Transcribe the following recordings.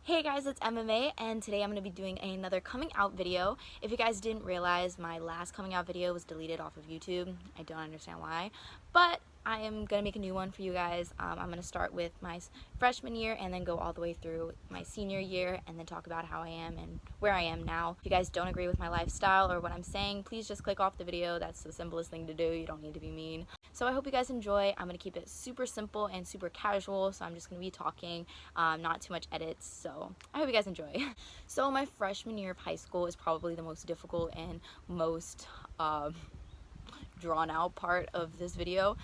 Hey guys, it's MMA, and today I'm going to be doing another coming out video. If you guys didn't realize, my last coming out video was deleted off of YouTube. I don't understand why, but I am going to make a new one for you guys. I'm going to start with my freshman year and then go all the way through my senior year and then talk about how I am and where I am now. If you guys don't agree with my lifestyle or what I'm saying, please just click off the video. That's the simplest thing to do. You don't need to be mean. So I hope you guys enjoy. I'm going to keep it super simple and super casual, so I'm just going to be talking, not too much edits, so I hope you guys enjoy. So my freshman year of high school is probably the most difficult and most drawn out part of this video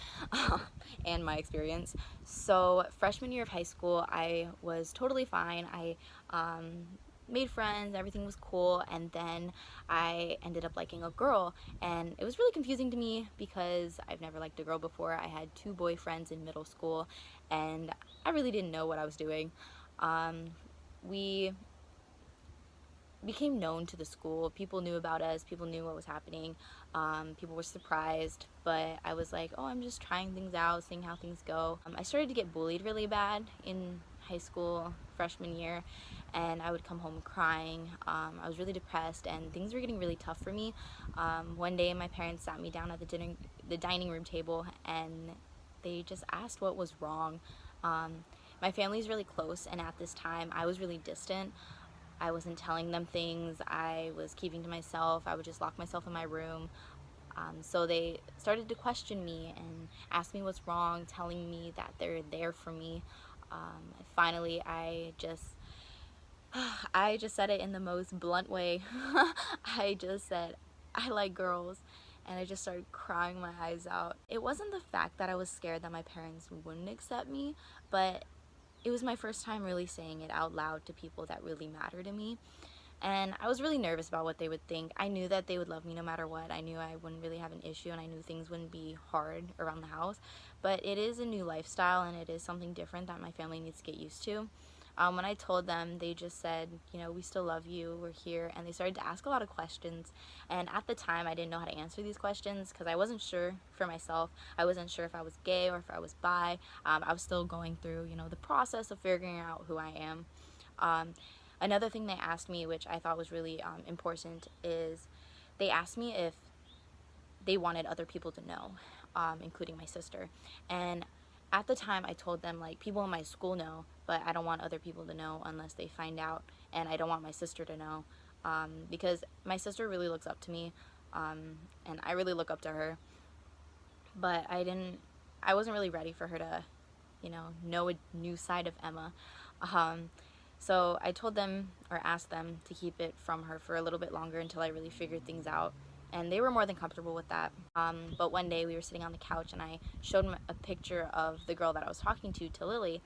and my experience. So freshman year of high school, I was totally fine. I made friends, everything was cool, and then I ended up liking a girl, and it was really confusing to me because I've never liked a girl before. I had two boyfriends in middle school and I really didn't know what I was doing. We became known to the school. People knew about us, people knew what was happening, people were surprised, but I was like, oh, I'm just trying things out, seeing how things go. I started to get bullied really bad in high school freshman year, and I would come home crying. I was really depressed and things were getting really tough for me. One day my parents sat me down at the dining room table, and they just asked what was wrong. My family's really close, and at this time I was really distant. I wasn't telling them things, I was keeping to myself, I would just lock myself in my room. So they started to question me and ask me what's wrong, telling me that they're there for me. Finally, I just said it in the most blunt way. I just said, I like girls. And I just started crying my eyes out. It wasn't the fact that I was scared that my parents wouldn't accept me, but it was my first time really saying it out loud to people that really matter to me. And I was really nervous about what they would think. I knew that they would love me no matter what. I knew I wouldn't really have an issue, and I knew things wouldn't be hard around the house. But it is a new lifestyle, and it is something different that my family needs to get used to. When I told them, they just said, you know, we still love you, we're here, and they started to ask a lot of questions. And at the time, I didn't know how to answer these questions because I wasn't sure for myself. I wasn't sure if I was gay or if I was bi. I was still going through, you know, the process of figuring out who I am. Another thing they asked me, which I thought was really important, is they asked me if they wanted other people to know, including my sister. And at the time I told them, like, people in my school know, but I don't want other people to know unless they find out, and I don't want my sister to know, because my sister really looks up to me, and I really look up to her, but I wasn't really ready for her to, you know a new side of Emma. So I told them, or asked them, to keep it from her for a little bit longer until I really figured things out. And they were more than comfortable with that. But one day we were sitting on the couch and I showed them a picture of the girl that I was talking to Lily,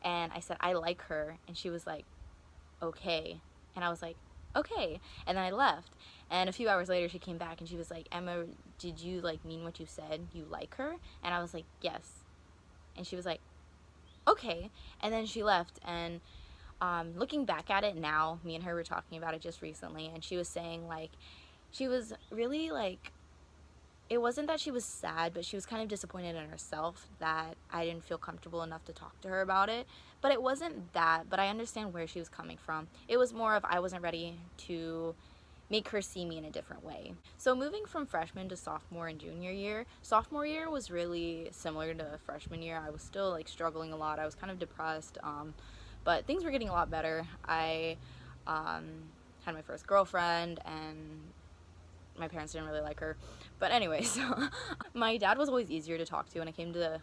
and I said, I like her, and she was like, okay. And I was like, okay. And then I left, and a few hours later she came back and she was like, Emma, did you like mean what you said? You like her? And I was like, yes. And she was like, okay. And then she left, and looking back at it now, me and her were talking about it just recently, and she was saying, like, she was really, like, it wasn't that she was sad, but she was kind of disappointed in herself that I didn't feel comfortable enough to talk to her about it. But it wasn't that, but I understand where she was coming from. It was more of, I wasn't ready to make her see me in a different way. So moving from freshman to sophomore and junior year, sophomore year was really similar to freshman year. I was still, like, struggling a lot. I was kind of depressed, but things were getting a lot better. I had my first girlfriend, and my parents didn't really like her. But anyways, my dad was always easier to talk to when it came to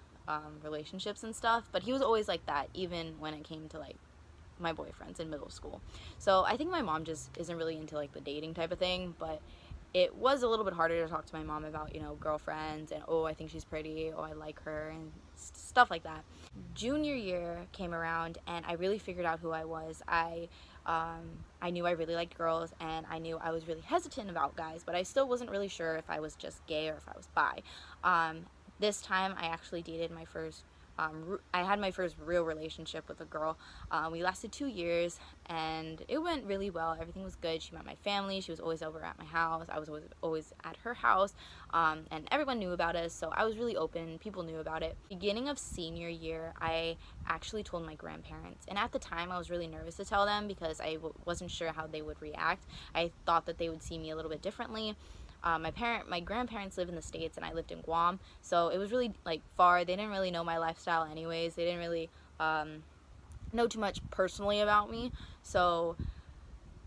relationships and stuff, but he was always like that even when it came to, like, my boyfriends in middle school. So I think my mom just isn't really into, like, the dating type of thing, but it was a little bit harder to talk to my mom about, you know, girlfriends and, oh, I think she's pretty, oh, I like her, and stuff like that. Junior year came around and I really figured out who I was. I knew I really liked girls, and I knew I was really hesitant about guys, but I still wasn't really sure if I was just gay or if I was bi. This time I actually dated my first I had my first real relationship with a girl. We lasted 2 years, and it went really well. Everything was good. She met my family. She was always over at my house. I was always at her house, and everyone knew about us, so I was really open. People knew about it. Beginning of senior year, I actually told my grandparents, and at the time I was really nervous to tell them because I wasn't sure how they would react. I thought that they would see me a little bit differently. My grandparents live in the States and I lived in Guam, so it was really like far. They didn't really know my lifestyle anyways. They didn't really know too much personally about me, so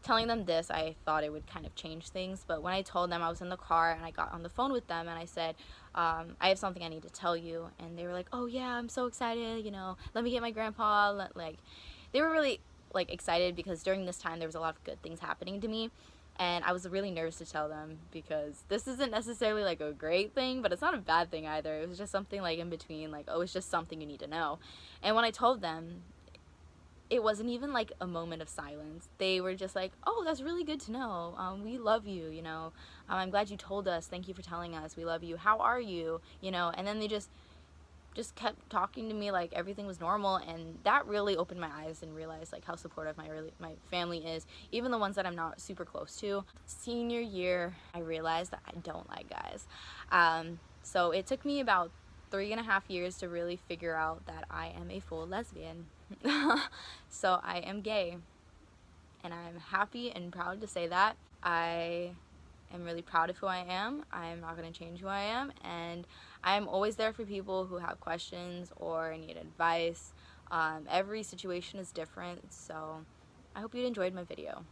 telling them this, I thought it would kind of change things. But when I told them, I was in the car and I got on the phone with them and I said, I have something I need to tell you. And they were like, oh yeah, I'm so excited, you know, let me get my grandpa. Like, they were really like excited because during this time there was a lot of good things happening to me. And I was really nervous to tell them because this isn't necessarily like a great thing, but it's not a bad thing either. It was just something like in between, like, oh, it's just something you need to know. And when I told them, it wasn't even like a moment of silence. They were just like, oh, that's really good to know. We love you, you know. I'm glad you told us. Thank you for telling us. We love you. How are you? You know, and then they just kept talking to me like everything was normal, and that really opened my eyes and realized like how supportive my family is, even the ones that I'm not super close to. Senior year, I realized that I don't like guys. So it took me about 3.5 years to really figure out that I am a full lesbian. So I am gay, and I'm happy and proud to say that. I am really proud of who I am. I'm not going to change who I am, and I'm always there for people who have questions or need advice. Every situation is different, so I hope you enjoyed my video.